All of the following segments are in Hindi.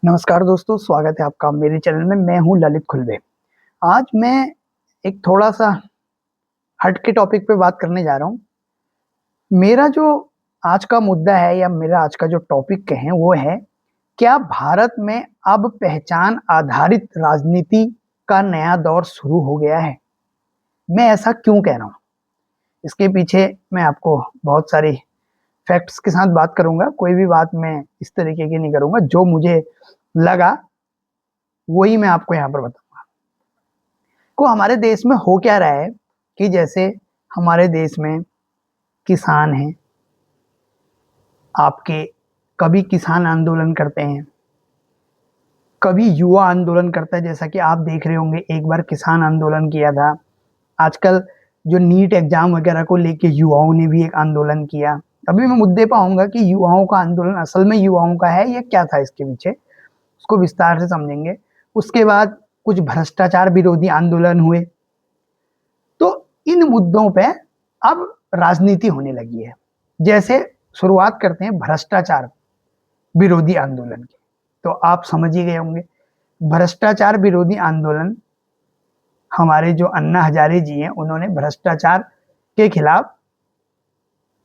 नमस्कार दोस्तों, स्वागत है आपका मेरे चैनल में। मैं हूं ललित खुलवे। आज मैं एक थोड़ा सा हटके टॉपिक पे बात करने जा रहा हूं। मेरा जो आज का मुद्दा है या मेरा आज का जो टॉपिक है वो है, क्या भारत में अब पहचान आधारित राजनीति का नया दौर शुरू हो गया है? मैं ऐसा क्यों कह रहा हूं, इसके पीछे मैं आपको बहुत सारी फैक्ट्स के साथ बात करूंगा। कोई भी बात मैं इस तरीके की नहीं करूंगा, जो मुझे लगा वही मैं आपको यहाँ पर बताऊंगा। को हमारे देश में हो क्या रहा है कि जैसे हमारे देश में किसान हैं, आपके कभी किसान आंदोलन करते हैं, कभी युवा आंदोलन करता है। जैसा कि आप देख रहे होंगे, एक बार किसान आंदोलन किया था। आजकल जो नीट एग्जाम वगैरह को लेके युवाओं ने भी एक आंदोलन किया। अभी मैं मुद्दे पर आऊंगा कि युवाओं का आंदोलन असल में युवाओं का है या क्या था इसके पीछे, उसको विस्तार से समझेंगे। उसके बाद कुछ भ्रष्टाचार विरोधी आंदोलन हुए। तो इन मुद्दों पे अब राजनीति होने लगी है। जैसे शुरुआत करते हैं भ्रष्टाचार विरोधी आंदोलन की, तो आप समझ ही गए होंगे। भ्रष्टाचार विरोधी आंदोलन, हमारे जो अन्ना हजारे जी हैं, उन्होंने भ्रष्टाचार के खिलाफ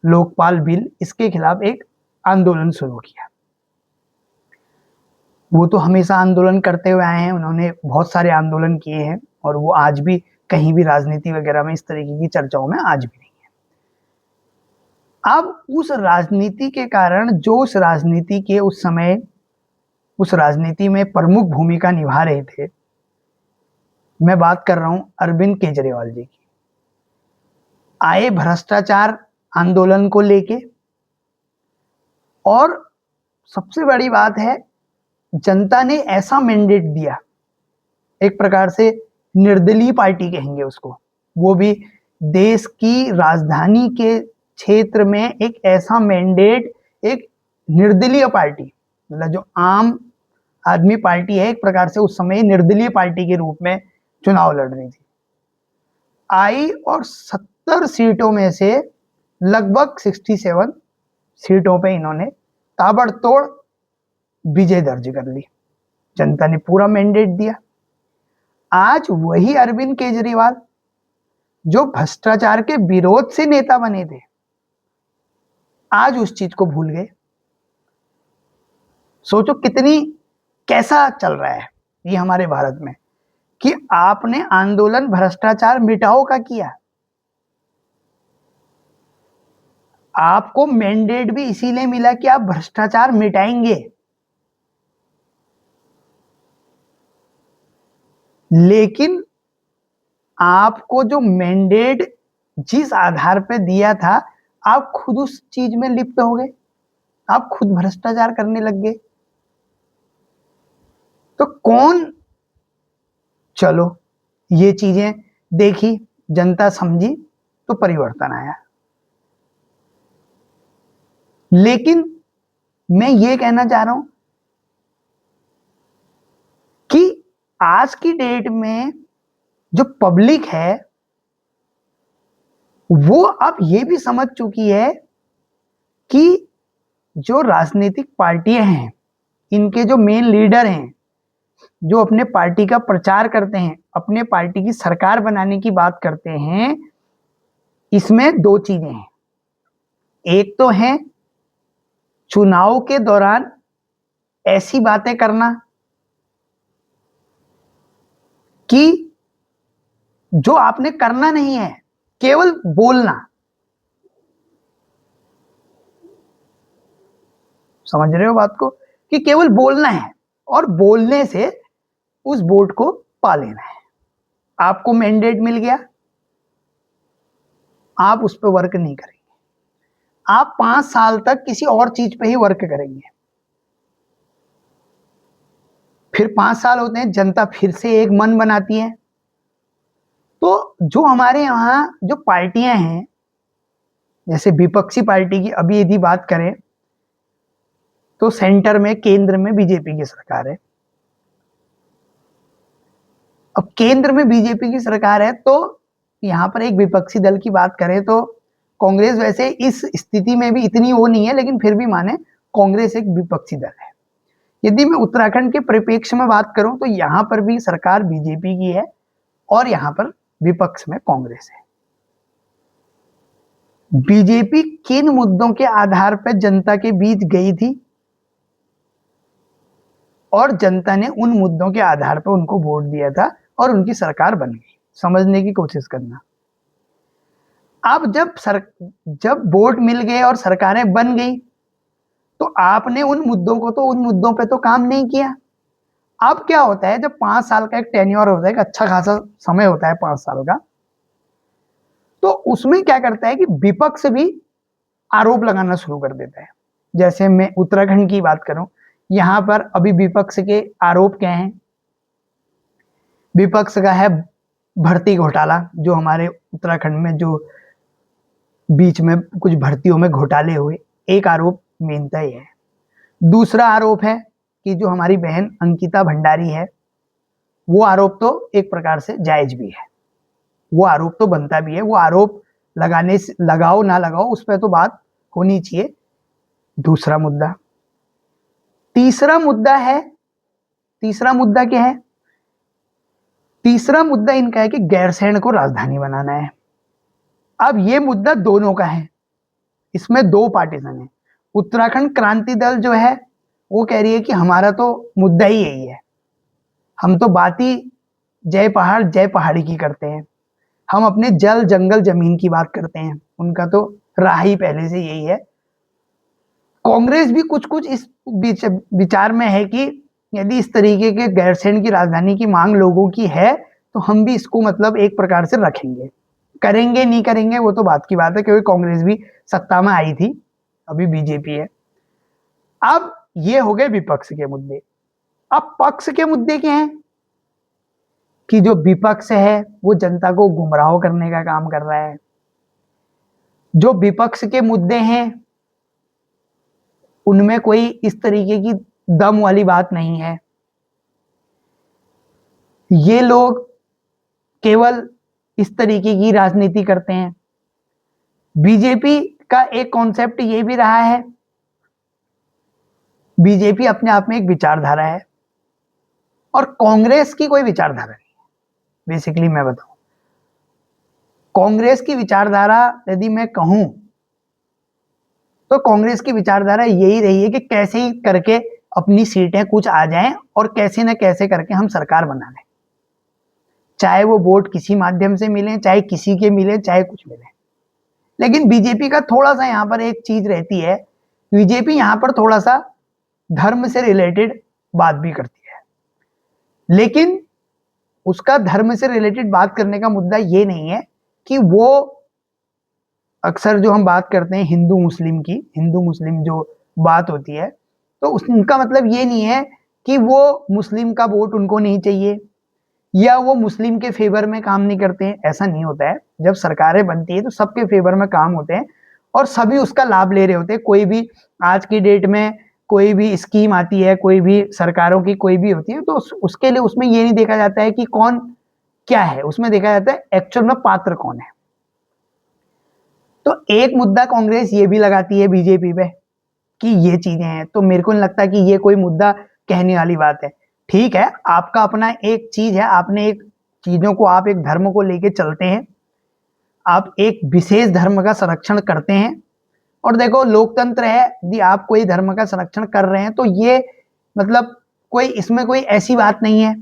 लोकपाल बिल, इसके खिलाफ एक आंदोलन शुरू किया। वो तो हमेशा आंदोलन करते हुए आए हैं, उन्होंने बहुत सारे आंदोलन किए हैं और वो आज भी कहीं भी राजनीति वगैरह में इस तरीके की चर्चाओं में आज भी नहीं है। अब उस राजनीति के कारण, जो उस राजनीति के उस समय उस राजनीति में प्रमुख भूमिका निभा रहे थे, मैं बात कर रहा हूं अरविंद केजरीवाल जी की, आए भ्रष्टाचार आंदोलन को लेके। और सबसे बड़ी बात है, जनता ने ऐसा मैंडेट दिया, एक प्रकार से निर्दलीय पार्टी कहेंगे उसको, वो भी देश की राजधानी के क्षेत्र में एक ऐसा मैंडेट, एक निर्दलीय पार्टी, मतलब जो आम आदमी पार्टी है, एक प्रकार से उस समय निर्दलीय पार्टी के रूप में चुनाव लड़ रही थी, आई और 70 सीटों में से लगभग 67 सीटों पे इन्होंने ताबड़तोड़ विजय दर्ज कर ली। जनता ने पूरा मैंडेट दिया। आज वही अरविंद केजरीवाल, जो भ्रष्टाचार के विरोध से नेता बने थे, आज उस चीज को भूल गए। सोचो कितनी कैसा चल रहा है ये हमारे भारत में, कि आपने आंदोलन भ्रष्टाचार मिटाओ का किया, आपको मैंडेट भी इसीलिए मिला कि आप भ्रष्टाचार मिटाएंगे, लेकिन आपको जो मैंडेट जिस आधार पे दिया था, आप खुद उस चीज में लिप्त हो गए, आप खुद भ्रष्टाचार करने लग गए। तो कौन, चलो ये चीजें देखी, जनता समझी, तो परिवर्तन आया। लेकिन मैं ये कहना चाह रहा हूं कि आज की डेट में जो पब्लिक है, वो अब ये भी समझ चुकी है कि जो राजनीतिक पार्टियां हैं, इनके जो मेन लीडर हैं, जो अपने पार्टी का प्रचार करते हैं, अपने पार्टी की सरकार बनाने की बात करते हैं, इसमें दो चीजें हैं। एक तो है चुनाव के दौरान ऐसी बातें करना कि जो आपने करना नहीं है, केवल बोलना। समझ रहे हो बात को, कि केवल बोलना है और बोलने से उस वोट को पा लेना है। आपको मैंडेट मिल गया, आप उस पर वर्क नहीं करेंगे, आप 5 साल तक किसी और चीज पे ही वर्क करेंगे। फिर 5 साल होते हैं, जनता फिर से एक मन बनाती है। तो जो हमारे यहाँ जो पार्टियां हैं, जैसे विपक्षी पार्टी की अभी यदि बात करें, तो सेंटर में, केंद्र में बीजेपी की सरकार है। अब केंद्र में बीजेपी की सरकार है, तो यहाँ पर एक विपक्षी दल की बात करें तो कांग्रेस वैसे इस स्थिति में भी इतनी वो नहीं है, लेकिन फिर भी माने कांग्रेस एक विपक्षी दल है। यदि मैं उत्तराखंड के परिप्रेक्ष्य में बात करूं तो यहां पर भी सरकार बीजेपी की है और यहां पर विपक्ष में कांग्रेस है। बीजेपी किन मुद्दों के आधार पर जनता के बीच गई थी और जनता ने उन मुद्दों के आधार पर उनको वोट दिया था और उनकी सरकार बन गई, समझने की कोशिश करना। अब जब वोट मिल गए और सरकारें बन गई तो आपने उन मुद्दों पे तो काम नहीं किया। अब क्या होता है, जब 5 साल का एक टेन्योर होता है, एक अच्छा खासा समय होता है 5 साल का, तो उसमें क्या करता है कि विपक्ष भी आरोप लगाना शुरू कर देता है। जैसे मैं उत्तराखंड की बात करूं, यहां पर अभी विपक्ष के आरोप क्या हैं? विपक्ष का है भर्ती घोटाला, जो हमारे उत्तराखंड में जो बीच में कुछ भर्तियों में घोटाले हुए, एक आरोप मेनता ही है। दूसरा आरोप है कि जो हमारी बहन अंकिता भंडारी है, वो आरोप तो एक प्रकार से जायज भी है, वो आरोप तो बनता भी है, वो आरोप लगाने से लगाओ ना लगाओ उस पर तो बात होनी चाहिए। दूसरा मुद्दा। तीसरा मुद्दा क्या है? तीसरा मुद्दा इनका है कि गैरसैंण को राजधानी बनाना है। अब ये मुद्दा दोनों का है, इसमें दो पार्टीशन है। उत्तराखंड क्रांति दल जो है वो कह रही है कि हमारा तो मुद्दा ही यही है, हम तो बात ही जय पहाड़ जय पहाड़ी की करते हैं, हम अपने जल जंगल जमीन की बात करते हैं, उनका तो राह ही पहले से यही है। कांग्रेस भी कुछ कुछ इस विचार में है कि यदि इस तरीके के गैरसैंण की राजधानी की मांग लोगों की है तो हम भी इसको मतलब एक प्रकार से रखेंगे। करेंगे नहीं करेंगे वो तो बात की बात है, क्योंकि कांग्रेस भी सत्ता में आई थी, अभी बीजेपी है। अब ये हो गए विपक्ष के मुद्दे। अब पक्ष के मुद्दे क्या हैं? कि जो विपक्ष है वो जनता को गुमराह करने का काम कर रहा है। जो विपक्ष के मुद्दे हैं उनमें कोई इस तरीके की दम वाली बात नहीं है। ये लोग केवल इस तरीके की राजनीति करते हैं। बीजेपी का एक कॉन्सेप्ट ये भी रहा है, बीजेपी अपने आप में एक विचारधारा है और कांग्रेस की कोई विचारधारा नहीं है। बेसिकली मैं बताऊं, कांग्रेस की विचारधारा यदि मैं कहूं तो कांग्रेस की विचारधारा यही रही है कि कैसे ही करके अपनी सीटें कुछ आ जाएं और कैसे न कैसे करके हम सरकार बना लें, चाहे वो वोट किसी माध्यम से मिले, चाहे किसी के मिले, चाहे कुछ मिले। लेकिन बीजेपी का थोड़ा सा यहाँ पर एक चीज रहती है, बीजेपी यहाँ पर थोड़ा सा धर्म से रिलेटेड बात भी करती है, लेकिन उसका धर्म से रिलेटेड बात करने का मुद्दा ये नहीं है कि वो अक्सर जो हम बात करते हैं हिंदू मुस्लिम जो बात होती है, तो उनका मतलब ये नहीं है कि वो मुस्लिम का वोट उनको नहीं चाहिए या वो मुस्लिम के फेवर में काम नहीं करते हैं, ऐसा नहीं होता है। जब सरकारें बनती है तो सबके फेवर में काम होते हैं और सभी उसका लाभ ले रहे होते हैं। कोई भी आज की डेट में कोई भी स्कीम आती है, कोई भी सरकारों की कोई भी होती है, तो उसके लिए उसमें ये नहीं देखा जाता है कि कौन क्या है, उसमें देखा जाता है एक्चुअल में पात्र कौन है। तो एक मुद्दा कांग्रेस ये भी लगाती है बीजेपी पे कि ये चीजें हैं, तो मेरे को नहीं लगता कि ये कोई मुद्दा कहने वाली बात है। ठीक है, आपका अपना एक चीज है, आपने एक चीजों को, आप एक धर्म को लेके चलते हैं, आप एक विशेष धर्म का संरक्षण करते हैं। और देखो लोकतंत्र है, यदि आप कोई धर्म का संरक्षण कर रहे हैं तो ये मतलब कोई इसमें कोई ऐसी बात नहीं है।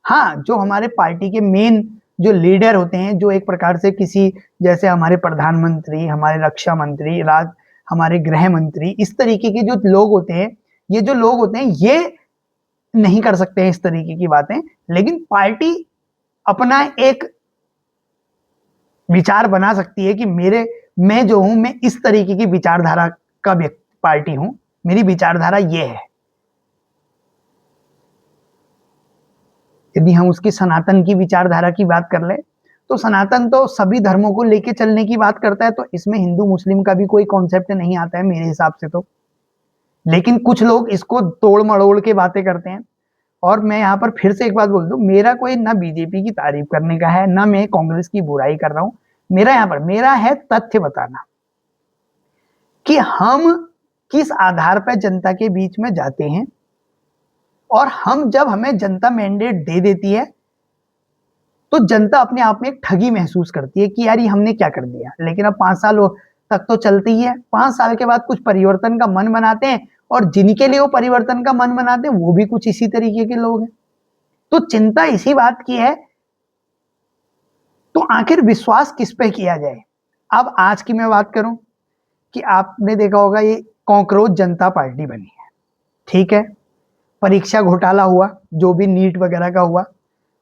हाँ, जो हमारे पार्टी के मेन जो लीडर होते हैं, जो एक प्रकार से किसी, जैसे हमारे प्रधानमंत्री, हमारे रक्षा मंत्री, हमारे गृह मंत्री, इस तरीके के जो लोग होते हैं, ये जो लोग होते हैं ये नहीं कर सकते हैं इस तरीके की बातें, लेकिन पार्टी अपना एक विचार बना सकती है कि मैं जो हूं, मैं इस तरीके की विचारधारा का पार्टी हूं, मेरी विचारधारा ये है। यदि हम उसकी सनातन की विचारधारा की बात कर ले तो सनातन तो सभी धर्मों को लेके चलने की बात करता है, तो इसमें हिंदू मुस्लिम का भी कोई कॉन्सेप्ट नहीं आता है मेरे हिसाब से तो। लेकिन कुछ लोग इसको तोड़ मड़ोड़ के बातें करते हैं। और मैं यहाँ पर फिर से एक बात बोल दूं, मेरा कोई ना बीजेपी की तारीफ करने का है, ना मैं कांग्रेस की बुराई कर रहा हूं। मेरा है तथ्य बताना कि हम किस आधार पर जनता के बीच में जाते हैं और हम जब हमें जनता मैंडेट दे देती है तो जनता अपने आप में एक ठगी महसूस करती है कि यार ये हमने क्या कर दिया। लेकिन अब 5 साल तक तो चलती ही है। 5 साल के बाद कुछ परिवर्तन का मन बनाते हैं, और जिनके लिए वो परिवर्तन का मन बनाते हैं वो भी कुछ इसी तरीके के लोग हैं। तो चिंता इसी बात की है, तो आखिर विश्वास किस पे किया जाए। अब आज की मैं बात करूं कि आपने देखा होगा ये कॉकरोच जनता पार्टी बनी है, ठीक है। परीक्षा घोटाला हुआ, जो भी नीट वगैरह का हुआ,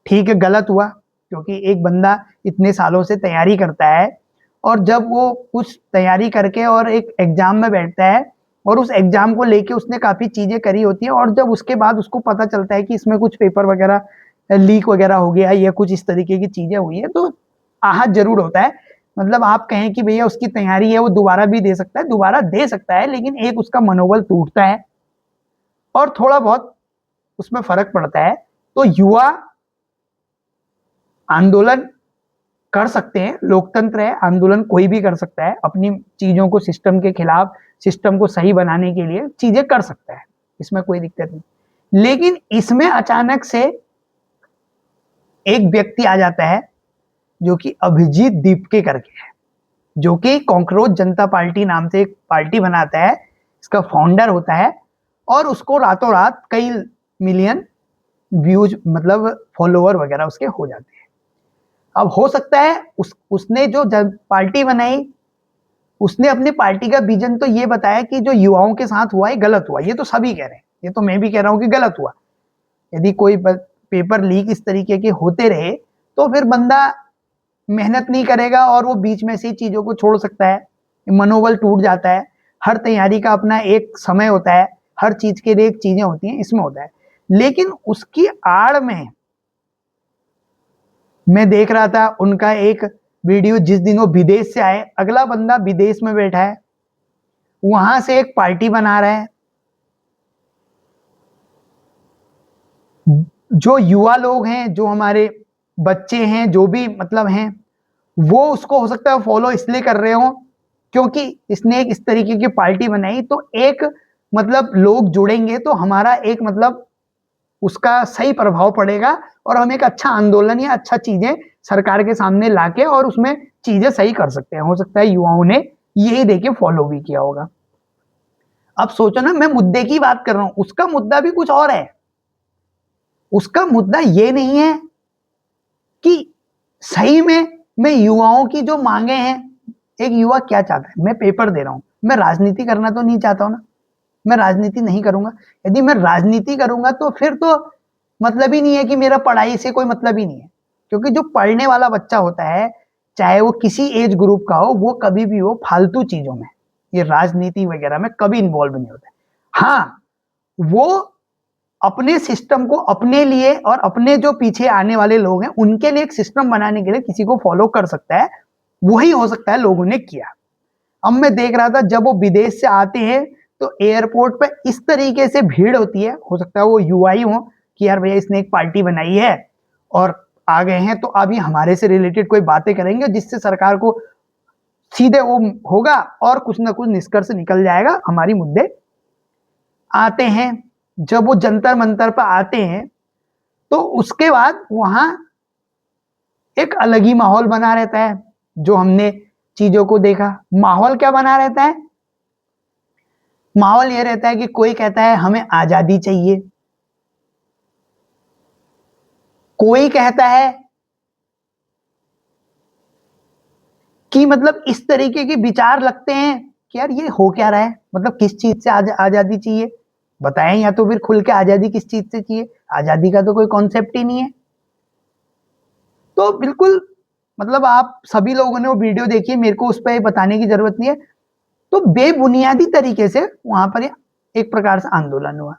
ठीक है, गलत हुआ, क्योंकि एक बंदा इतने सालों से तैयारी करता है और जब वो कुछ तैयारी करके और एक एग्जाम में बैठता है और उस एग्जाम को लेके उसने काफी चीजें करी होती है, और जब उसके बाद उसको पता चलता है कि इसमें कुछ पेपर वगैरह लीक वगैरह हो गया या कुछ इस तरीके की चीजें हुई है, तो आहत जरूर होता है। मतलब आप कहें कि भैया उसकी तैयारी है, वो दोबारा भी दे सकता है, दोबारा दे सकता है, लेकिन एक उसका मनोबल टूटता है और थोड़ा बहुत उसमें फर्क पड़ता है। तो युवा आंदोलन कर सकते हैं, लोकतंत्र है, आंदोलन कोई भी कर सकता है, अपनी चीजों को सिस्टम के खिलाफ, सिस्टम को सही बनाने के लिए चीजें कर सकता है, इसमें कोई दिक्कत नहीं। लेकिन इसमें अचानक से एक व्यक्ति आ जाता है जो कि अभिजीत दीपके करके है, जो कि कॉकरोच जनता पार्टी नाम से एक पार्टी बनाता है, इसका फाउंडर होता है, और उसको रातों रात कई मिलियन व्यूज मतलब फॉलोअर वगैरह उसके हो जाते हैं। अब हो सकता है उसने जो पार्टी बनाई, उसने अपनी पार्टी का विजन तो ये बताया कि जो युवाओं के साथ हुआ है गलत हुआ। ये तो सभी कह रहे हैं, ये तो मैं भी कह रहा हूं कि गलत हुआ। यदि कोई पेपर लीक इस तरीके के होते रहे तो फिर बंदा मेहनत नहीं करेगा और वो बीच में से चीजों को छोड़ सकता है, मनोबल टूट जाता है। हर तैयारी का अपना एक समय होता है, हर चीज के लिए एक चीजें होती हैं, इसमें होता है। लेकिन उसकी आड़ में मैं देख रहा था उनका एक वीडियो, जिस दिन वो विदेश से आए, अगला बंदा विदेश में बैठा है, वहां से एक पार्टी बना रहा है। जो युवा लोग हैं, जो हमारे बच्चे हैं, जो भी मतलब हैं, वो उसको हो सकता है फॉलो इसलिए कर रहे हो क्योंकि इसने एक इस तरीके की पार्टी बनाई, तो एक मतलब लोग जुड़ेंगे तो हमारा एक मतलब उसका सही प्रभाव पड़ेगा और हम एक अच्छा आंदोलन या अच्छा चीजें सरकार के सामने लाके और उसमें चीजें सही कर सकते हैं। हो सकता है युवाओं ने यही देके फॉलो भी किया होगा। अब सोचो ना, मैं मुद्दे की बात कर रहा हूं, उसका मुद्दा भी कुछ और है। उसका मुद्दा ये नहीं है कि सही में मैं युवाओं की जो मांगे हैं, एक युवा क्या चाहता है। मैं पेपर दे रहा हूं, मैं राजनीति करना तो नहीं चाहता हूं ना, मैं राजनीति नहीं करूंगा। यदि मैं राजनीति करूंगा तो फिर तो मतलब ही नहीं है कि मेरा पढ़ाई से कोई मतलब ही नहीं है, क्योंकि जो पढ़ने वाला बच्चा होता है, चाहे वो किसी एज ग्रुप का हो, वो कभी भी वो फालतू चीजों में, ये राजनीति वगैरह में कभी इन्वॉल्व नहीं होता है। हाँ, वो अपने सिस्टम को अपने लिए और अपने जो पीछे आने वाले लोग हैं उनके लिए एक सिस्टम बनाने के लिए किसी को फॉलो कर सकता है। वही हो सकता है लोगों ने किया। अब मैं देख रहा था जब वो विदेश से आते हैं तो एयरपोर्ट पे इस तरीके से भीड़ होती है, हो सकता है वो युवा ही हो कि यार भैया इसने एक पार्टी बनाई है और आ गए हैं, तो अभी हमारे से रिलेटेड कोई बातें करेंगे जिससे सरकार को सीधे वो होगा और कुछ ना कुछ निष्कर्ष निकल जाएगा, हमारी मुद्दे आते हैं। जब वो जंतर मंतर पर आते हैं तो उसके बाद वहां एक अलग ही माहौल बना रहता है। जो हमने चीजों को देखा, माहौल क्या बना रहता है, माहौल ये रहता है कि कोई कहता है हमें आजादी चाहिए, कोई कहता है कि मतलब इस तरीके के विचार लगते हैं कि यार ये हो क्या रहा है, मतलब किस चीज से आजादी चाहिए बताएं, या तो फिर खुल के आजादी किस चीज से चाहिए। आजादी का तो कोई कॉन्सेप्ट ही नहीं है। तो बिल्कुल मतलब आप सभी लोगों ने वो वीडियो देखी है, मेरे को उस पर बताने की जरूरत नहीं है। तो बेबुनियादी तरीके से वहां पर एक प्रकार से आंदोलन हुआ।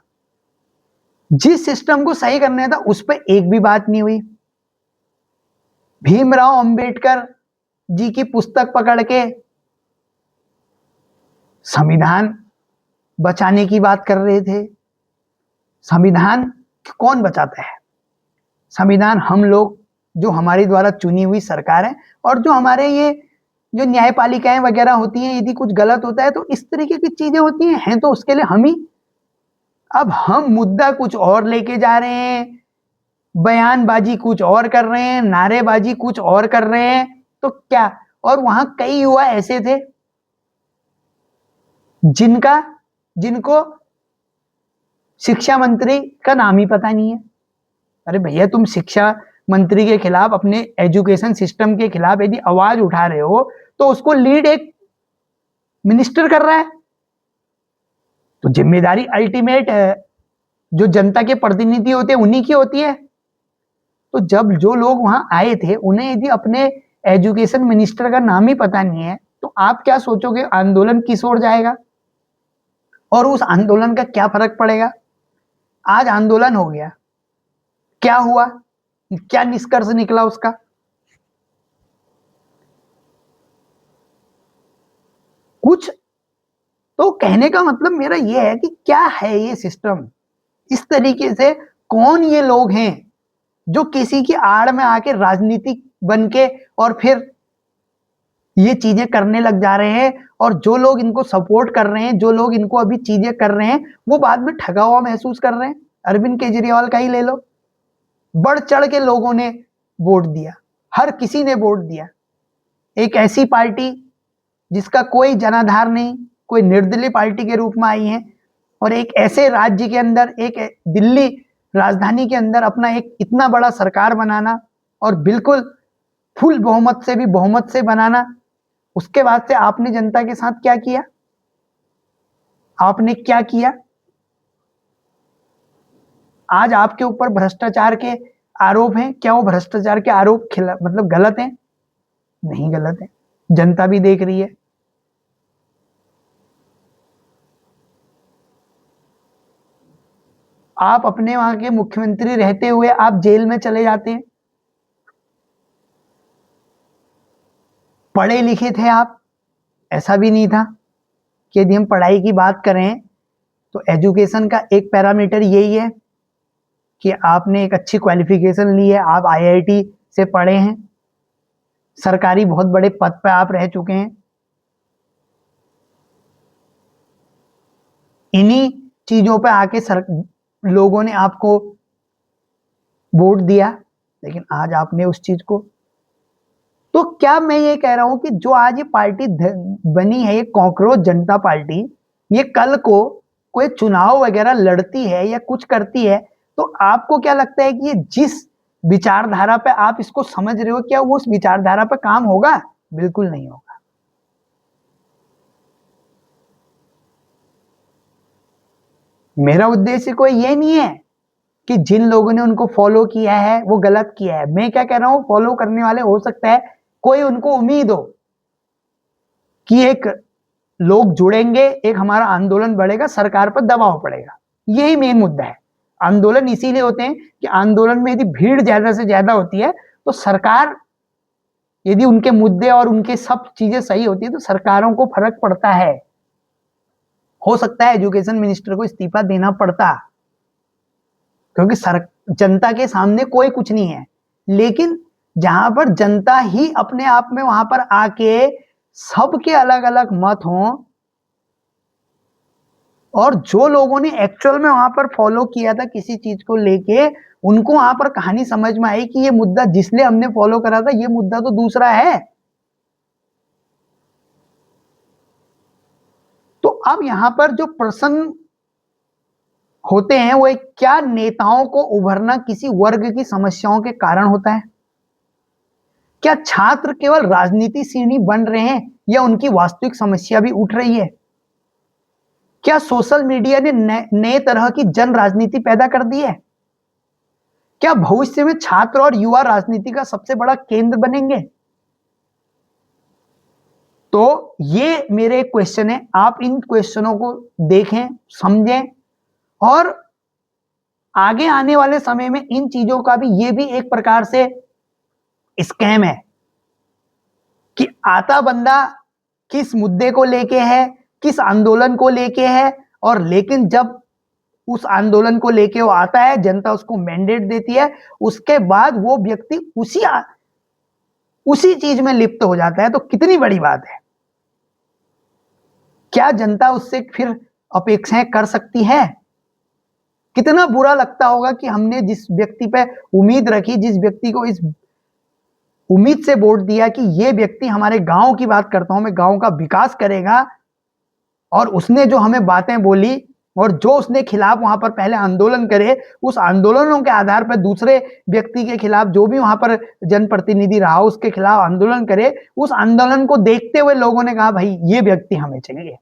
जिस सिस्टम को सही करना था उस पर एक भी बात नहीं हुई। भीमराव अंबेडकर जी की पुस्तक पकड़ के संविधान बचाने की बात कर रहे थे। संविधान कौन बचाता है? संविधान हम लोग, जो हमारे द्वारा चुनी हुई सरकार है, और जो हमारे ये जो न्यायपालिकाएं वगैरह होती हैं, यदि कुछ गलत होता है तो इस तरीके की चीजें होती हैं तो उसके लिए हम ही अब हम मुद्दा कुछ और लेके जा रहे हैं, बयानबाजी कुछ और कर रहे हैं, नारेबाजी कुछ और कर रहे हैं, तो क्या? और वहां कई युवा ऐसे थे जिनको शिक्षा मंत्री का नाम ही पता नहीं है। अरे भैया, तुम शिक्षा मंत्री के खिलाफ, अपने एजुकेशन सिस्टम के खिलाफ यदि आवाज उठा रहे हो, तो उसको लीड एक मिनिस्टर कर रहा है। तो जिम्मेदारी अल्टीमेट जो जनता के प्रतिनिधि होते हैं उन्हीं की होती है। तो जब जो लोग वहां आए थे उन्हें यदि अपने एजुकेशन मिनिस्टर का नाम ही पता नहीं है, तो आप क्या सोचोगे आंदोलन किस ओर जाएगा और उस आंदोलन का क्या फर्क पड़ेगा? आज आंदोलन हो गया, क्या हुआ, क्या निष्कर्ष निकला उसका? कुछ। तो कहने का मतलब मेरा यह है कि क्या है ये सिस्टम, इस तरीके से कौन ये लोग हैं जो किसी की आड़ में आके राजनीतिक बन के और फिर ये चीजें करने लग जा रहे हैं, और जो लोग इनको सपोर्ट कर रहे हैं, जो लोग इनको अभी चीजें कर रहे हैं, वो बाद में ठगा हुआ महसूस कर रहे हैं। अरविंद केजरीवाल का ही ले लो, बढ़ चढ़ के लोगों ने वोट दिया, हर किसी ने वोट दिया। एक ऐसी पार्टी जिसका कोई जनाधार नहीं, कोई निर्दलीय पार्टी के रूप में आई है, और एक ऐसे राज्य के अंदर, एक दिल्ली राजधानी के अंदर अपना एक इतना बड़ा सरकार बनाना, और बिल्कुल फुल बहुमत से भी बहुमत से बनाना। उसके बाद से आपने जनता के साथ क्या किया? आपने क्या किया? आज आपके ऊपर भ्रष्टाचार के आरोप हैं, क्या वो भ्रष्टाचार के आरोप मतलब गलत हैं? नहीं गलत है, जनता भी देख रही है। आप अपने वहां के मुख्यमंत्री रहते हुए आप जेल में चले जाते हैं। पढ़े लिखे थे आप, ऐसा भी नहीं था कि यदि हम पढ़ाई की बात करें तो एजुकेशन का एक पैरामीटर यही है कि आपने एक अच्छी क्वालिफिकेशन ली है, आप आईआईटी से पढ़े हैं, सरकारी बहुत बड़े पद पर आप रह चुके हैं। इन्हीं चीजों पे आके लोगों ने आपको वोट दिया, लेकिन आज आपने उस चीज को, तो क्या मैं ये कह रहा हूं कि जो आज ये पार्टी बनी है, ये कॉकरोच जनता पार्टी, ये कल को कोई चुनाव वगैरह लड़ती है या कुछ करती है, तो आपको क्या लगता है कि ये जिस विचारधारा पे आप इसको समझ रहे हो, क्या वो उस विचारधारा पे काम होगा? बिल्कुल नहीं होगा। मेरा उद्देश्य कोई ये नहीं है कि जिन लोगों ने उनको फॉलो किया है वो गलत किया है। मैं क्या कह रहा हूं, फॉलो करने वाले हो सकता है कोई उनको उम्मीद हो कि एक लोग जुड़ेंगे, एक हमारा आंदोलन बढ़ेगा, सरकार पर दबाव पड़ेगा। यही मेन मुद्दा है। आंदोलन इसीलिए होते हैं कि आंदोलन में यदि भीड़ ज्यादा से ज्यादा होती है तो सरकार, यदि उनके मुद्दे और उनके सब चीजें सही होती है तो सरकारों को फर्क पड़ता है। हो सकता है एजुकेशन मिनिस्टर को इस्तीफा देना पड़ता, क्योंकि जनता के सामने कोई कुछ नहीं है। लेकिन जहां पर जनता ही अपने आप में वहां पर आके सबके अलग अलग मत हों, और जो लोगों ने एक्चुअल में वहां पर फॉलो किया था किसी चीज को लेके, उनको वहां पर कहानी समझ में आई कि ये मुद्दा जिसने हमने फॉलो करा था, ये मुद्दा तो दूसरा है। तो अब यहां पर जो प्रश्न होते हैं वो एक, क्या नेताओं को उभरना किसी वर्ग की समस्याओं के कारण होता है? क्या छात्र केवल राजनीति सीढ़ी बन रहे हैं या उनकी वास्तविक समस्या भी उठ रही है? क्या सोशल मीडिया ने नए तरह की जन राजनीति पैदा कर दी है? क्या भविष्य में छात्र और युवा राजनीति का सबसे बड़ा केंद्र बनेंगे? तो ये मेरे क्वेश्चन है, आप इन क्वेश्चनों को देखें, समझें, और आगे आने वाले समय में इन चीजों का भी, ये भी एक प्रकार से स्कैम है कि आता बंदा किस मुद्दे को लेके है, किस आंदोलन को लेके है, और लेकिन जब उस आंदोलन को लेके वो आता है, जनता उसको मैंडेट देती है, उसके बाद वो व्यक्ति उसी चीज में लिप्त हो जाता है। तो कितनी बड़ी बात है, क्या जनता उससे फिर अपेक्षाएं कर सकती है? कितना बुरा लगता होगा कि हमने जिस व्यक्ति पे उम्मीद रखी, जिस व्यक्ति को इस उम्मीद से वोट दिया कि ये व्यक्ति हमारे गांव की बात करता हूं मैं, गांव का विकास करेगा, और उसने जो हमें बातें बोली और जो उसने खिलाफ वहां पर पहले आंदोलन करे, उस आंदोलनों के आधार पर दूसरे व्यक्ति के खिलाफ जो भी वहां पर जनप्रतिनिधि रहा उसके खिलाफ आंदोलन करे, उस आंदोलन को देखते हुए लोगों ने कहा भाई ये व्यक्ति हमें चाहिए,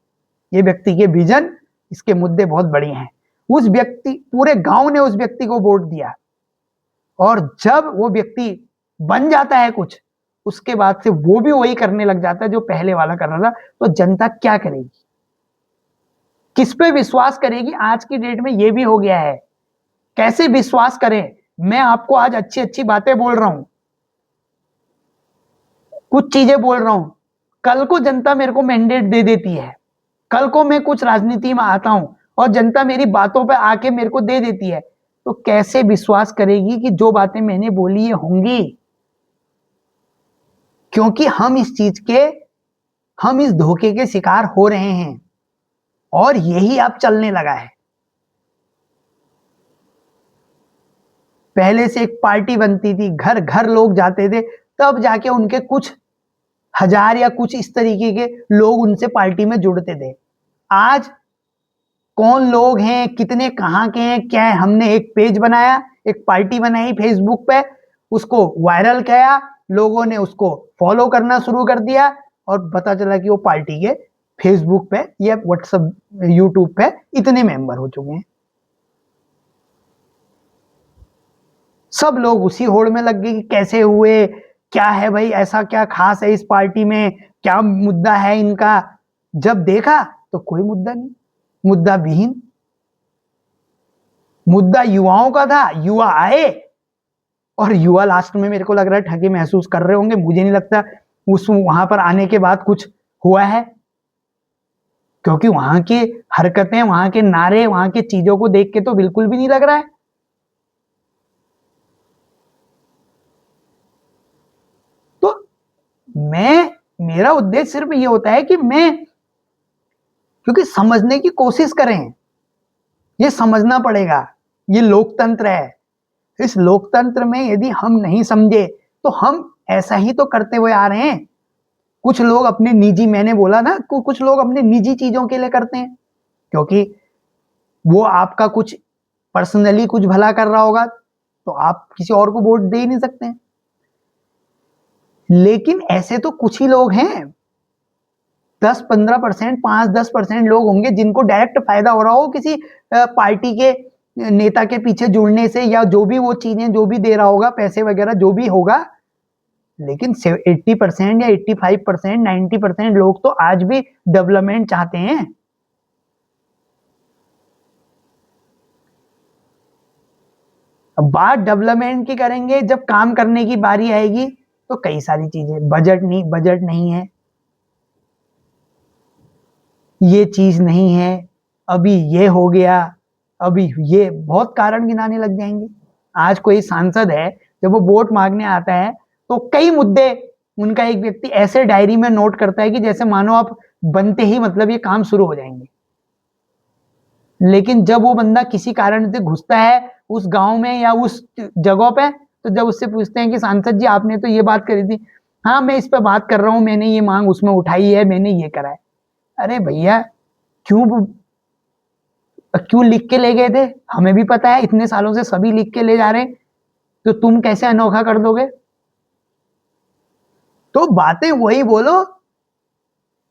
ये व्यक्ति के विजन, इसके मुद्दे बहुत बड़े हैं। उस व्यक्ति, पूरे गांव ने उस व्यक्ति को वोट दिया, और जब वो व्यक्ति बन जाता है कुछ, उसके बाद से वो भी वही करने लग जाता है जो पहले वाला कर रहा था, तो जनता क्या करेगी, किस पे विश्वास करेगी? आज की डेट में ये भी हो गया है, कैसे विश्वास करें? मैं आपको आज अच्छी अच्छी बातें बोल रहा हूं, कुछ चीजें बोल रहा हूं, कल को जनता मेरे को मैंडेट दे देती है, कल को मैं कुछ राजनीति में आता हूं और जनता मेरी बातों पे आके मेरे को दे देती है, तो कैसे विश्वास करेगी कि जो बातें मैंने बोली ये होंगी? क्योंकि हम इस चीज के, हम इस धोखे के शिकार हो रहे हैं, और यही अब चलने लगा है। पहले से एक पार्टी बनती थी, घर घर लोग जाते थे, तब जाके उनके कुछ हजार या कुछ इस तरीके के लोग उनसे पार्टी में जुड़ते थे। आज कौन लोग हैं, कितने कहां के हैं, क्या है? हमने एक पेज बनाया, एक पार्टी बनाई फेसबुक पे, उसको वायरल किया, लोगों ने उसको फॉलो करना शुरू कर दिया, और पता चला कि वो पार्टी के फेसबुक पे या व्हाट्सएप, यूट्यूब पे इतने मेंबर हो चुके हैं। सब लोग उसी होड़ में लग गए कि कैसे हुए, क्या है भाई, ऐसा क्या खास है इस पार्टी में, क्या मुद्दा है इनका? जब देखा तो कोई मुद्दा नहीं, मुद्दा विहीन। मुद्दा युवाओं का था, युवा आए, और युवा लास्ट में मेरे को लग रहा है ठगी महसूस कर रहे होंगे, मुझे नहीं लगता उस वहां पर आने के बाद कुछ हुआ है, क्योंकि वहां की हरकतें, वहां के नारे, वहां की चीजों को देख के तो बिल्कुल भी नहीं लग रहा है। तो मेरा उद्देश्य सिर्फ ये होता है कि मैं, क्योंकि समझने की कोशिश करें, ये समझना पड़ेगा, ये लोकतंत्र है। इस लोकतंत्र में यदि हम नहीं समझे तो हम ऐसा ही तो करते हुए आ रहे हैं। कुछ लोग अपने निजी, मैंने बोला ना, कुछ लोग अपने निजी चीजों के लिए करते हैं, क्योंकि वो आपका कुछ पर्सनली कुछ भला कर रहा होगा, तो आप किसी और को वोट दे ही नहीं सकते हैं। लेकिन ऐसे तो कुछ ही लोग हैं, 10-15%, 5-10% लोग होंगे जिनको डायरेक्ट फायदा हो रहा हो किसी पार्टी के नेता के पीछे जुड़ने से, या जो भी वो चीजें जो भी दे रहा होगा, पैसे वगैरह जो भी होगा। लेकिन 80% या 85%, 90% लोग तो आज भी डेवलपमेंट चाहते हैं। अब बात डेवलपमेंट की करेंगे, जब काम करने की बारी आएगी तो कई सारी चीजें, बजट नहीं है, ये चीज नहीं है, अभी ये हो गया, अभी ये, बहुत कारण गिनाने लग जाएंगे। आज कोई सांसद है, जब वो वोट मांगने आता है तो कई मुद्दे उनका एक व्यक्ति ऐसे डायरी में नोट करता है कि जैसे मानो आप बनते ही मतलब ये काम शुरू हो जाएंगे। लेकिन जब वो बंदा किसी कारण से घुसता है उस गांव में या उस जगह पे, तो जब उससे पूछते हैं कि सांसद जी आपने तो ये बात करी थी, हाँ मैं इस पे बात कर रहा हूँ, मैंने ये मांग उसमें उठाई है, मैंने ये करा है। अरे भैया, क्यों क्यों लिख के ले गए थे? हमें भी पता है, इतने सालों से सभी लिख के ले जा रहे हैं, तो तुम कैसे अनोखा कर दोगे? तो बातें वही बोलो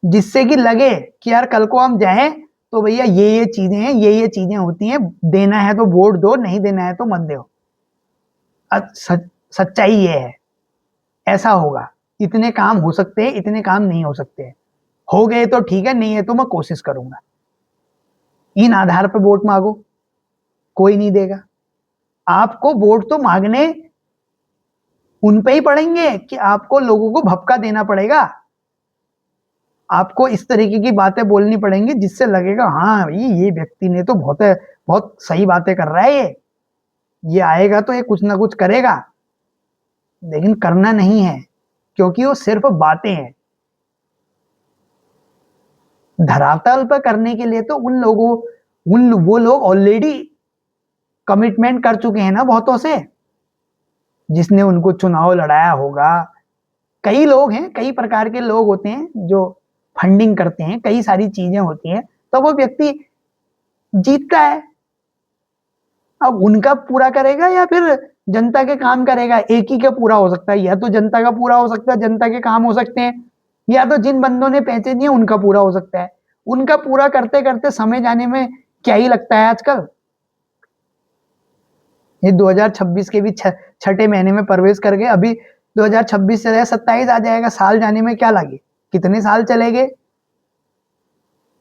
जिससे कि लगे कि यार कल को हम जाएं तो भैया ये चीजें हैं, ये चीजें होती हैं, देना है तो वोट दो, नहीं देना है तो मत दो। सच्चाई ये है, ऐसा होगा। इतने काम हो सकते हैं, इतने काम नहीं हो सकते। हो गए तो ठीक है, नहीं है तो मैं कोशिश करूंगा। इन आधार पर वोट मांगो, कोई नहीं देगा। आपको वोट तो मांगने उन पे ही पड़ेंगे कि आपको लोगों को भपका देना पड़ेगा, आपको इस तरीके की बातें बोलनी पड़ेंगी जिससे लगेगा हाँ भाई ये व्यक्ति ने तो बहुत सही बातें कर रहा है, ये आएगा तो ये कुछ ना कुछ करेगा। लेकिन करना नहीं है, क्योंकि वो सिर्फ बातें हैं। धरातल पर करने के लिए तो वो लोग ऑलरेडी कमिटमेंट कर चुके हैं ना बहुतों से, जिसने उनको चुनाव लड़ाया होगा। कई लोग हैं, कई प्रकार के लोग होते हैं जो फंडिंग करते हैं, कई सारी चीजें होती हैं, तो वो व्यक्ति जीतता है। अब उनका पूरा करेगा या फिर जनता के काम करेगा, एक ही का पूरा हो सकता है, या तो जनता का पूरा हो सकता है, जनता के काम हो सकते हैं, या तो जिन बंदों ने पैसे दिए उनका पूरा हो सकता है। उनका पूरा करते करते समय जाने में क्या ही लगता है आजकल। ये 2026 के भी छठे महीने में प्रवेश कर गए, अभी 2026 से 27 आ जाएगा, साल जाने में क्या लगे, कितने साल चले गए।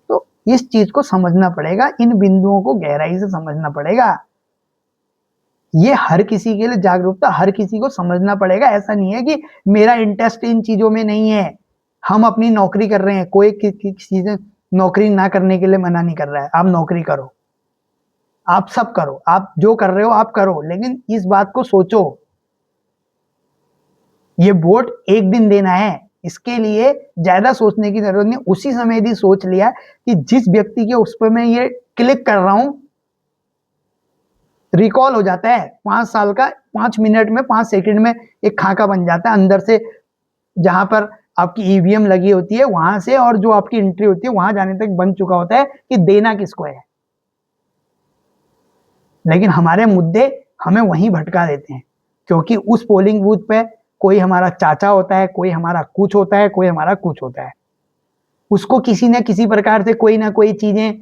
तो इस चीज को समझना पड़ेगा, इन बिंदुओं को गहराई से समझना पड़ेगा। ये हर किसी के लिए जागरूकता, हर किसी को समझना पड़ेगा। ऐसा नहीं है कि मेरा इंटरेस्ट इन चीजों में नहीं है, हम अपनी नौकरी कर रहे हैं, कोई किसी से नौकरी ना करने के लिए मना नहीं कर रहा है। आप नौकरी करो, आप सब करो, आप जो कर रहे हो आप करो, लेकिन इस बात को सोचो, ये वोट एक दिन देना है, इसके लिए ज्यादा सोचने की जरूरत नहीं। उसी समय यदि सोच लिया कि जिस व्यक्ति के उस पर मैं ये क्लिक कर रहा हूं, रिकॉल हो जाता है 5 साल का, 5 मिनट में, 5 सेकंड में एक खाका बन जाता है अंदर से, जहां पर आपकी ईवीएम लगी होती है वहां से, और जो आपकी एंट्री होती है वहां जाने तक बन चुका होता है कि देना किसको है। लेकिन हमारे मुद्दे हमें वहीं भटका देते हैं, क्योंकि उस पोलिंग बूथ पे कोई हमारा चाचा होता है, कोई हमारा कुछ होता है, कोई हमारा कुछ होता है, उसको किसी न किसी प्रकार से कोई ना कोई चीजें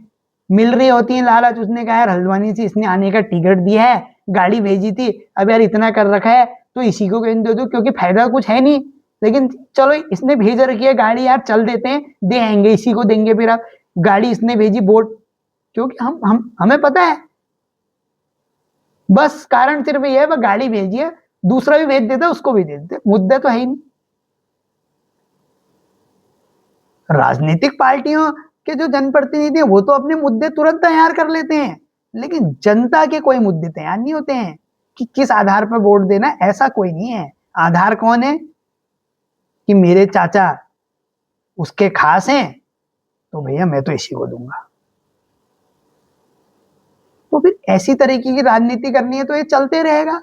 मिल रही होती हैं, लालच। उसने कहा यार हल्द्वानी से इसने आने का टिकट दिया है, गाड़ी भेजी थी, अब यार इतना कर रखा है तो इसी को दे दो, क्योंकि फायदा कुछ है नहीं, लेकिन चलो इसने भेज रखी है गाड़ी, यार चल देते हैं, दे आएंगे, इसी को देंगे। फिर अब गाड़ी इसने भेजी, वोट, क्योंकि हमें पता है, बस कारण सिर्फ ये है, वह गाड़ी भेजी है, दूसरा भी भेज देता, उसको भी दे देते, मुद्दा तो है ही नहीं। राजनीतिक पार्टियों के जो जनप्रतिनिधि हैं वो तो अपने मुद्दे तुरंत तैयार कर लेते हैं, लेकिन जनता के कोई मुद्दे तैयार नहीं होते हैं कि किस आधार पर वोट देना है। ऐसा कोई नहीं है। आधार कौन है कि मेरे चाचा उसके खास हैं, तो भैया मैं तो इसी को दूंगा। तो फिर ऐसी तरीके की राजनीति करनी है तो ये चलते रहेगा।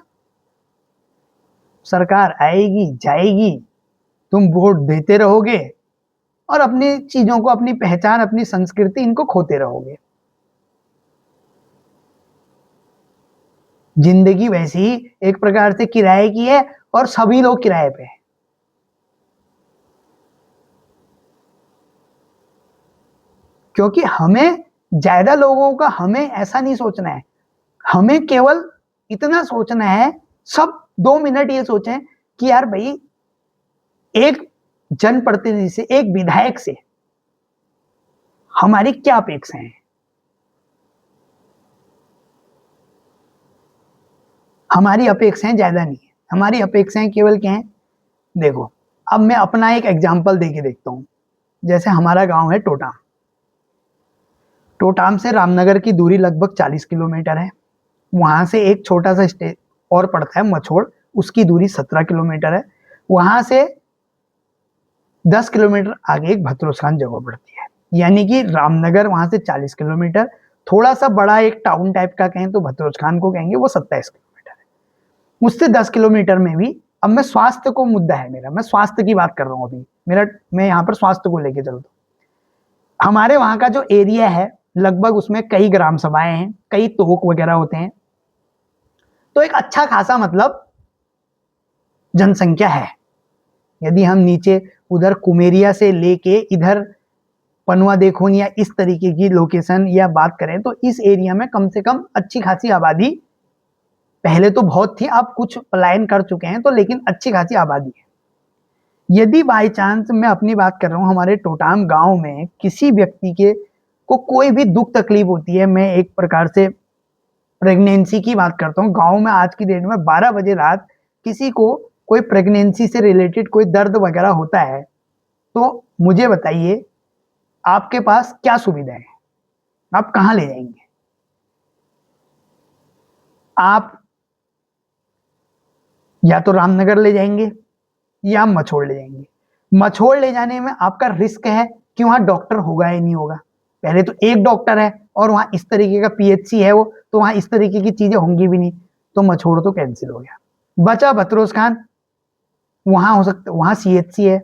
सरकार आएगी जाएगी, तुम वोट देते रहोगे और अपनी चीजों को, अपनी पहचान, अपनी संस्कृति, इनको खोते रहोगे। जिंदगी वैसी ही एक प्रकार से किराए की है और सभी लोग किराए पे हैं। क्योंकि हमें, ज्यादा लोगों का हमें ऐसा नहीं सोचना है, हमें केवल इतना सोचना है, सब 2 मिनट ये सोचें कि यार भाई एक जनप्रतिनिधि से, एक विधायक से हमारी क्या अपेक्षाएं हैं। हमारी अपेक्षाएं ज्यादा नहीं है, हमारी अपेक्षाएं केवल क्या है। देखो, अब मैं अपना एक एग्जाम्पल देके देखता हूं। जैसे हमारा गांव है टोटाम, टोटाम से रामनगर की दूरी लगभग 40 किलोमीटर है। वहां से एक छोटा सा स्टेट और पड़ता है मछोड़, उसकी दूरी 17 किलोमीटर है। वहां से 10 किलोमीटर आगे एक भत्रोसान जगह पड़ती है, यानी कि रामनगर वहां से 40 किलोमीटर, थोड़ा सा बड़ा एक टाउन टाइप का कहें तो भत्रोस को कहेंगे, वो 27 किलोमीटर है। उससे 10 किलोमीटर में भी, अब मैं स्वास्थ्य को मुद्दा है मेरा, मैं स्वास्थ्य की बात कर रहा हूँ अभी, मैं यहाँ पर स्वास्थ्य को लेके चलता हूँ। हमारे वहां का जो एरिया है, लगभग उसमें कई ग्राम सभाएं हैं, कई तोक वगैरह होते हैं, तो एक अच्छा खासा मतलब जनसंख्या है। यदि हम नीचे उधर कुमेरिया से लेके इधर पनवा देखोन या इस तरीके की लोकेशन या बात करें, तो इस एरिया में कम से कम अच्छी खासी आबादी, पहले तो बहुत थी, अब कुछ पलायन कर चुके हैं, तो लेकिन अच्छी खासी आबादी है। यदि बाई चांस मैं अपनी बात कर रहा हूँ, हमारे टोटाम गांव में किसी व्यक्ति के को कोई भी दुख तकलीफ होती है, मैं एक प्रकार से प्रेगनेंसी की बात करता हूँ, गांव में आज की डेट में 12 बजे रात किसी को कोई प्रेगनेंसी से रिलेटेड कोई दर्द वगैरह होता है, तो मुझे बताइए आपके पास क्या सुविधा है, आप कहां ले जाएंगे। आप या तो रामनगर ले जाएंगे या मछोड़ ले जाएंगे। मछोड़ ले जाने में आपका रिस्क है कि वहां डॉक्टर होगा या नहीं होगा, पहले तो एक डॉक्टर है और वहां इस तरीके का पीएचसी है वो, तो वहां इस तरीके की चीजें होंगी भी नहीं, तो मछोड़ तो कैंसिल हो गया। बचा बतरोज खान, वहां हो सकता, वहां सीएचसी है,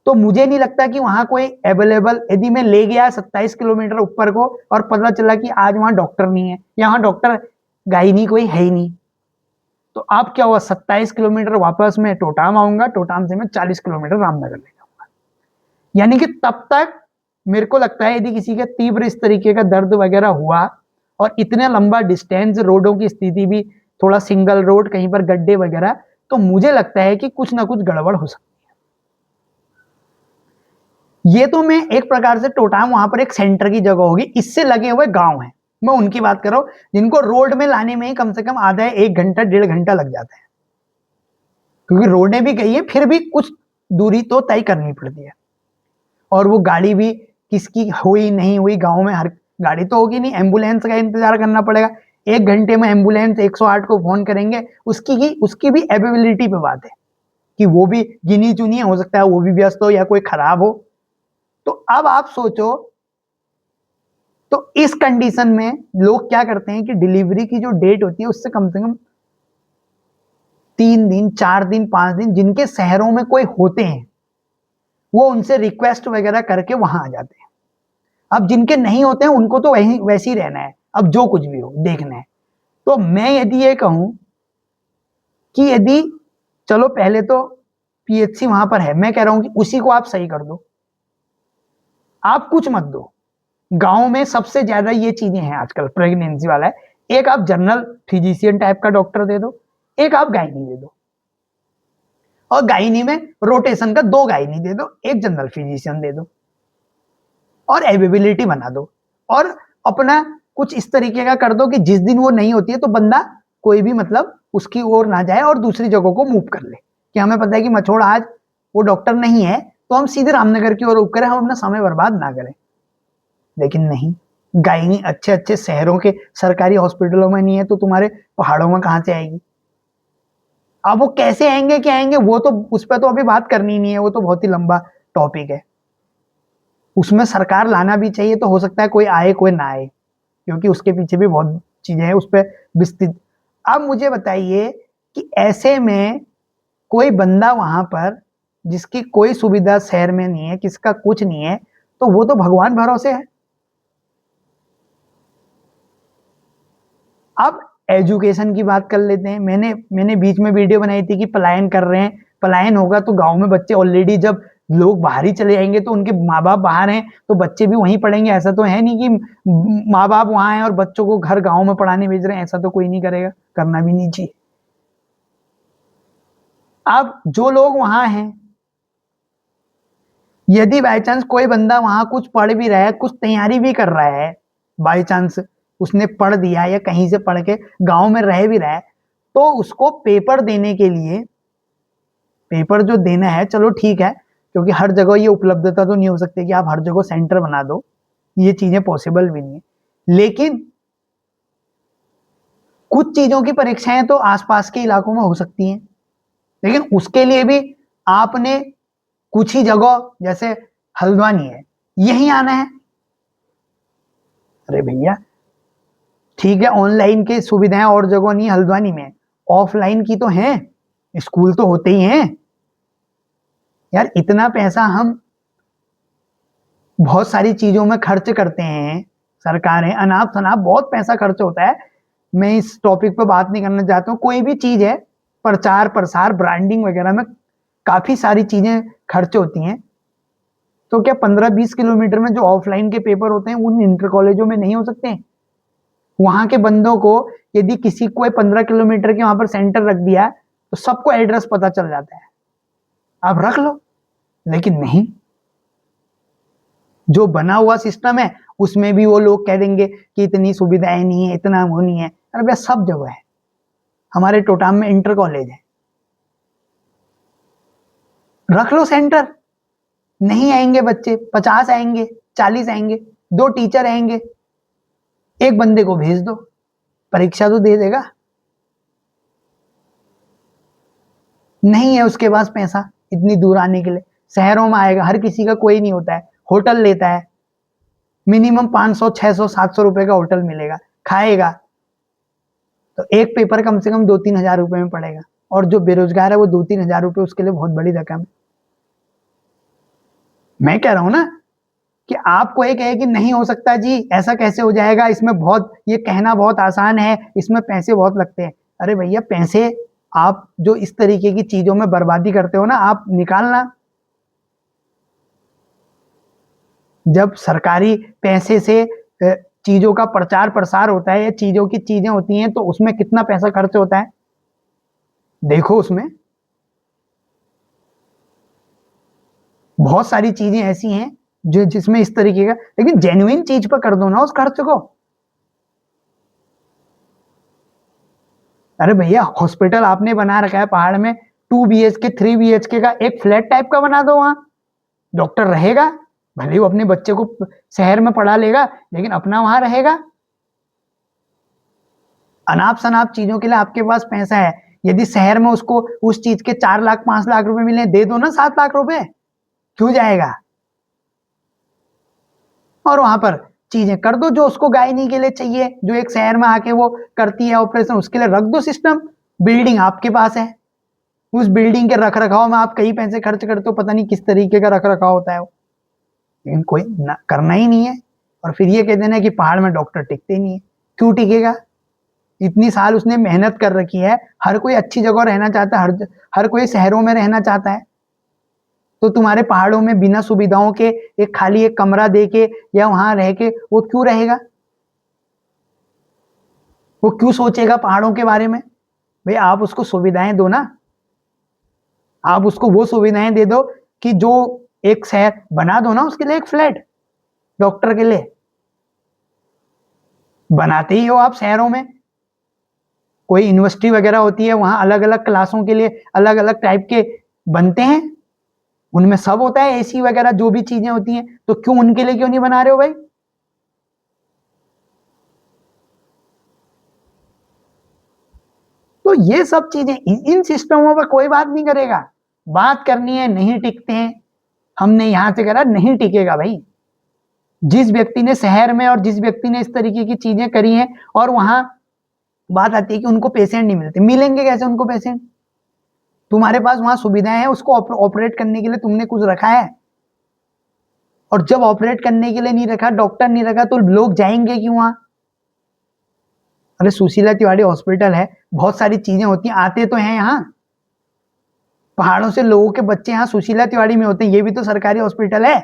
तो मुझे नहीं लगता कि वहां कोई अवेलेबल, यदि मैं ले गया 27 किलोमीटर ऊपर को और पता चला कि आज वहां डॉक्टर नहीं है, यहाँ डॉक्टर गायनी कोई है ही नहीं, तो अब क्या हुआ, 27 किलोमीटर वापस मैं टोटाम आऊंगा, टोटाम से मैं 40 किलोमीटर रामनगर ले जाऊंगा। यानी कि तब तक मेरे को लगता है यदि किसी का तीव्र इस तरीके का दर्द वगैरह हुआ और इतने लंबा डिस्टेंस, रोडों की स्थिति भी थोड़ा सिंगल रोड, कहीं पर गड्ढे वगैरह, तो मुझे लगता है कि कुछ ना कुछ गड़बड़ हो सकती है। ये तो मैं एक प्रकार से टोटाम वहां पर एक सेंटर की जगह होगी, इससे लगे हुए गांव हैं, मैं उनकी बात कर रहा हूं, जिनको रोड में लाने में ही कम से कम आधा 1 घंटा 1.5 घंटा लग जाता है, क्योंकि रोडें भी गई है, फिर भी कुछ दूरी तो तय करनी पड़ती है, और वो गाड़ी भी किसकी हुई नहीं हुई, गांव में हर गाड़ी तो होगी नहीं, एम्बुलेंस का इंतजार करना पड़ेगा, 1 घंटे में एम्बुलेंस 108 को फोन करेंगे, उसकी भी एबिलिटी पे बात है कि वो भी गिनी चुनी है, हो सकता है वो भी व्यस्त हो या कोई खराब हो। तो अब आप सोचो, तो इस कंडीशन में लोग क्या करते हैं कि डिलीवरी की जो डेट होती है उससे कम से कम 3 दिन 4 दिन 5 दिन, जिनके शहरों में कोई होते हैं वो उनसे रिक्वेस्ट वगैरह करके वहां आ जाते हैं। अब जिनके नहीं होते हैं उनको तो वैसे ही रहना है, अब जो कुछ भी हो देखना है। तो मैं यदि ये कहूं कि यदि, चलो पहले तो पीएचसी वहां पर है, मैं कह रहा हूं कि उसी को आप सही कर दो, आप कुछ मत दो। गांव में सबसे ज्यादा ये चीजें हैं आजकल, प्रेगनेंसी वाला है, एक आप जनरल फिजिशियन टाइप का डॉक्टर दे दो, एक आप गायनी दे दो, और गायनी में रोटेशन का 2 गायनी दे दो, एक जनरल फिजिशियन दे दो, और एवेबिलिटी बना दो, और अपना कुछ इस तरीके का कर दो कि जिस दिन वो नहीं होती है तो बंदा कोई भी मतलब उसकी ओर ना जाए और दूसरी जगहों को मूव कर ले, कि हमें पता है कि मछोड़ आज वो डॉक्टर नहीं है तो हम सीधे रामनगर की ओर रुक करें, हम अपना समय बर्बाद ना करें। लेकिन नहीं, गायनी अच्छे अच्छे शहरों के सरकारी हॉस्पिटलों में नहीं है तो तुम्हारे पहाड़ों में कहां से आएगी? अब वो कैसे आएंगे, क्या आएंगे, वो तो उस पर तो अभी बात करनी नहीं है, वो तो बहुत ही लंबा टॉपिक है, उसमें सरकार लाना भी चाहिए, तो हो सकता है कोई आए कोई ना आए, क्योंकि उसके पीछे भी बहुत चीजें हैं, उस पर विस्तृत। अब मुझे बताइए कि ऐसे में कोई बंदा वहां पर जिसकी कोई सुविधा शहर में नहीं है, किसका कुछ नहीं है, तो वो तो भगवान भरोसे है। अब एजुकेशन की बात कर लेते हैं, मैंने बीच में वीडियो बनाई थी कि पलायन कर रहे हैं, पलायन होगा तो गांव में बच्चे ऑलरेडी, जब लोग बाहर ही चले जाएंगे तो उनके माँ बाप बाहर हैं तो बच्चे भी वहीं पढ़ेंगे, ऐसा तो है नहीं कि माँ बाप वहां हैं और बच्चों को घर गांव में पढ़ाने भेज रहे हैं, ऐसा तो कोई नहीं करेगा, करना भी नहीं चाहिए। अब जो लोग वहां हैं, यदि बाई चांस कोई बंदा वहां कुछ पढ़ भी रहा है, कुछ तैयारी भी कर रहा है, बाई चांस उसने पढ़ दिया या कहीं से पढ़ के गांव में रह भी रहा है, तो उसको पेपर देने के लिए, पेपर जो देना है चलो ठीक है, क्योंकि हर जगह ये उपलब्धता तो नहीं हो सकती कि आप हर जगह सेंटर बना दो, ये चीजें पॉसिबल भी नहीं है, लेकिन कुछ चीजों की परीक्षाएं तो आसपास के इलाकों में हो सकती हैं, लेकिन उसके लिए भी आपने कुछ ही जगह, जैसे हल्द्वानी है, यही आना है। अरे भैया ठीक है, ऑनलाइन की सुविधाएं और जगह नहीं, हल्द्वानी में ऑफलाइन की तो हैं, स्कूल तो होते ही हैं यार, इतना पैसा हम बहुत सारी चीजों में खर्च करते हैं, सरकारें अनाप शनाप बहुत पैसा खर्च होता है। मैं इस टॉपिक पे बात नहीं करना चाहता हूँ, कोई भी चीज है, प्रचार प्रसार ब्रांडिंग वगैरह में काफी सारी चीजें खर्च होती हैं, तो क्या 15-20 किलोमीटर में जो ऑफलाइन के पेपर होते हैं उन इंटर कॉलेजों में नहीं हो सकते हैं? वहां के बंदों को, यदि किसी को 15 किलोमीटर के वहां पर सेंटर रख दिया तो सबको एड्रेस पता चल जाता है, आप रख लो। लेकिन नहीं, जो बना हुआ सिस्टम है उसमें भी वो लोग कह देंगे कि इतनी सुविधाएं नहीं है, इतना वो नहीं है, अरे भैया सब जगह है, हमारे टोटाम में इंटर कॉलेज है, रख लो सेंटर। नहीं आएंगे बच्चे, 50 आएंगे, 40 आएंगे, 2 टीचर आएंगे, एक बंदे को भेज दो, परीक्षा तो दे देगा। नहीं है उसके पास पैसा इतनी दूर आने के लिए, शहरों में आएगा, हर किसी का कोई नहीं होता है, होटल लेता है, मिनिमम 500, 600, 700 रुपए का होटल मिलेगा, खाएगा तो एक पेपर कम से कम 2-3 हजार रुपए में पड़ेगा। और जो बेरोजगार है वो 2-3 हजार रुपए उसके लिए बहुत बड़ी रकम है। मैं कह रहा हूं ना कि आपको एक है कि नहीं हो सकता जी, ऐसा कैसे हो जाएगा, इसमें बहुत, ये कहना बहुत आसान है, इसमें पैसे बहुत लगते हैं। अरे भैया पैसे आप जो इस तरीके की चीजों में बर्बादी करते हो ना, आप निकालना। जब सरकारी पैसे से चीजों का प्रचार प्रसार होता है या चीजों की चीजें होती हैं तो उसमें कितना पैसा खर्च होता है, देखो उसमें बहुत सारी चीजें ऐसी हैं जो जिसमें इस तरीके का, लेकिन जेन्युइन चीज पर कर दो ना उस खर्च को। अरे भैया हॉस्पिटल आपने बना रखा है पहाड़ में, 2 BHK 3 BHK का एक फ्लैट टाइप का बना दो, वहां डॉक्टर रहेगा, भले वो अपने बच्चे को शहर में पढ़ा लेगा लेकिन अपना वहां रहेगा। अनाप शनाप चीजों के लिए आपके पास पैसा है, यदि शहर में उसको उस चीज के 4 लाख 5 लाख रुपए मिले, दे दो ना 7 लाख रुपए, क्यों जाएगा। और वहां पर चीजें कर दो जो उसको गायनी के लिए चाहिए, जो एक शहर में आके वो करती है ऑपरेशन, उसके लिए रख दो सिस्टम। बिल्डिंग आपके पास है, उस बिल्डिंग के रख रखाव में आप कई पैसे खर्च करते हो, पता नहीं किस तरीके का रख रखाव होता है वो, लेकिन कोई करना ही नहीं है। और फिर ये कह देना कि पहाड़ में डॉक्टर टिकते नहीं है, क्यों टिकेगा, इतनी साल उसने मेहनत कर रखी है। हर कोई अच्छी जगह रहना चाहता है, हर कोई शहरों में रहना चाहता है, तो तुम्हारे पहाड़ों में बिना सुविधाओं के एक खाली एक कमरा दे के या वहां रह के वो क्यों रहेगा, वो क्यों सोचेगा पहाड़ों के बारे में। भाई आप उसको सुविधाएं दो ना, आप उसको वो सुविधाएं दे दो कि जो एक शहर बना दो ना उसके लिए एक फ्लैट डॉक्टर के लिए, बनाते ही हो आप शहरों में, कोई यूनिवर्सिटी वगैरह होती है वहां अलग अलग क्लासों के लिए अलग अलग टाइप के बनते हैं, उनमें सब होता है, एसी वगैरह जो भी चीजें होती हैं, तो क्यों उनके लिए क्यों नहीं बना रहे हो भाई। तो ये सब चीजें इन सिस्टमों पर कोई बात नहीं करेगा, बात करनी है नहीं टिकते हैं, हमने यहां से करा नहीं टिकेगा भाई। जिस व्यक्ति ने शहर में और जिस व्यक्ति ने इस तरीके की चीजें करी हैं और वहां बात आती है कि उनको पेशेंट नहीं मिलते, मिलेंगे कैसे उनको पेशेंट, तुम्हारे पास वहां सुविधाएं हैं, उसको ऑपरेट करने के लिए तुमने कुछ रखा है, और जब ऑपरेट करने के लिए नहीं रखा, डॉक्टर नहीं रखा, तो लोग जाएंगे क्यों वहां। अरे सुशीला तिवारी हॉस्पिटल है, बहुत सारी चीजें होती हैं, आते तो हैं यहाँ पहाड़ों से लोगों के बच्चे यहाँ सुशीला तिवारी में होते हैं, ये भी तो सरकारी हॉस्पिटल है।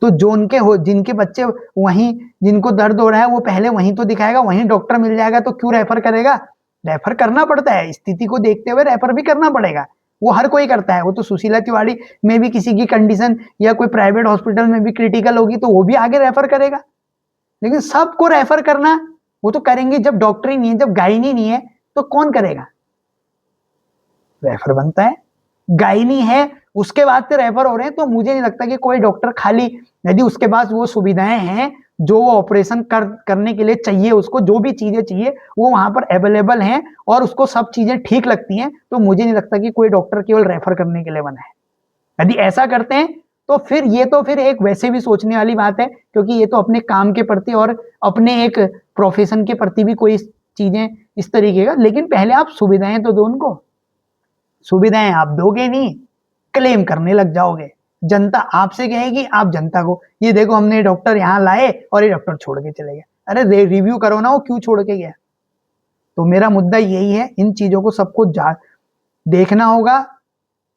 तो जो उनके हो जिनके बच्चे वहीं, जिनको दर्द हो रहा है वो पहले वहीं तो दिखाएगा, वहीं डॉक्टर मिल जाएगा, तो क्यों रेफर करेगा। रेफर करना पड़ता है, स्थिति को देखते हुए रेफर भी करना पड़ेगा, वो हर कोई करता है। वो तो सुशीला तिवारी में भी किसी की कंडीशन या कोई प्राइवेट हॉस्पिटल में भी क्रिटिकल होगी तो वो भी आगे रेफर करेगा, लेकिन सबको रेफर करना वो तो करेंगे जब डॉक्टर ही नहीं है, जब गायनी नहीं है तो कौन करेगा, रेफर बनता है। गायनी है उसके बाद से रेफर हो रहे हैं, तो मुझे नहीं लगता कि कोई डॉक्टर खाली, यदि उसके पास वो सुविधाएं हैं जो वो ऑपरेशन करने के लिए चाहिए, उसको जो भी चीजें चाहिए वो वहां पर अवेलेबल हैं और उसको सब चीजें ठीक लगती हैं, तो मुझे नहीं लगता कि कोई डॉक्टर केवल रेफर करने के लिए बना है। यदि ऐसा करते हैं तो फिर ये तो फिर एक वैसे भी सोचने वाली बात है, क्योंकि ये तो अपने काम के प्रति और अपने एक प्रोफेशन के प्रति भी कोई चीजें इस तरीके का, लेकिन पहले आप सुविधाएं तो दो उनको, सुविधाएं आप दोगे नहीं, क्लेम करने लग जाओगे, जनता आपसे कहेगी, आप जनता को ये देखो हमने डॉक्टर यहाँ लाए और ये डॉक्टर छोड़ के चले गए। अरे रिव्यू करो ना वो क्यों छोड़ के गया। तो मेरा मुद्दा यही है, इन चीजों को सबको देखना होगा,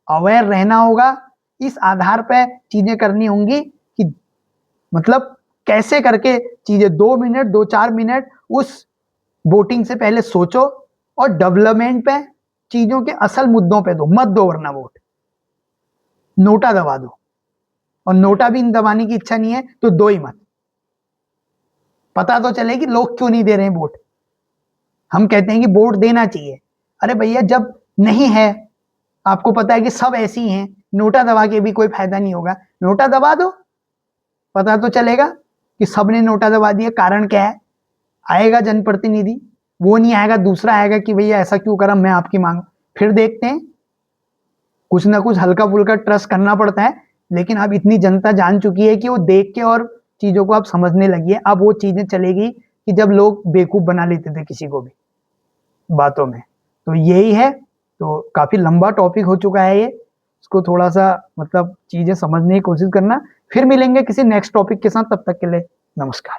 अवेयर रहना होगा, इस आधार पर चीजें करनी होंगी कि मतलब कैसे करके चीजें 2 मिनट 2-4 मिनट उस वोटिंग से पहले सोचो और डेवलपमेंट पे चीजों के असल मुद्दों पे दो, मत दो वरना वोट, नोटा दबा दो, और नोटा भी दबाने की इच्छा नहीं है तो दो ही मत, पता तो चले कि लोग क्यों नहीं दे रहे हैं वोट। हम कहते हैं कि वोट देना चाहिए, अरे भैया जब नहीं है, आपको पता है कि सब ऐसी हैं, नोटा दबा के भी कोई फायदा नहीं होगा, नोटा दबा दो, पता तो चलेगा कि सबने नोटा दबा दिया, कारण क्या है, आएगा जनप्रतिनिधि, वो नहीं आएगा दूसरा आएगा कि भैया ऐसा क्यों करा, मैं आपकी मांग, फिर देखते हैं, कुछ ना कुछ हल्का फुल्का ट्रस्ट करना पड़ता है लेकिन अब इतनी जनता जान चुकी है कि वो देख के और चीजों को अब समझने लगी है। अब वो चीजें चलेगी कि जब लोग बेवकूफ बना लेते थे किसी को भी बातों में। तो यही है। तो काफी लंबा टॉपिक हो चुका है ये, इसको थोड़ा सा मतलब चीजें समझने की कोशिश करना। फिर मिलेंगे किसी नेक्स्ट टॉपिक के साथ, तब तक के लिए नमस्कार।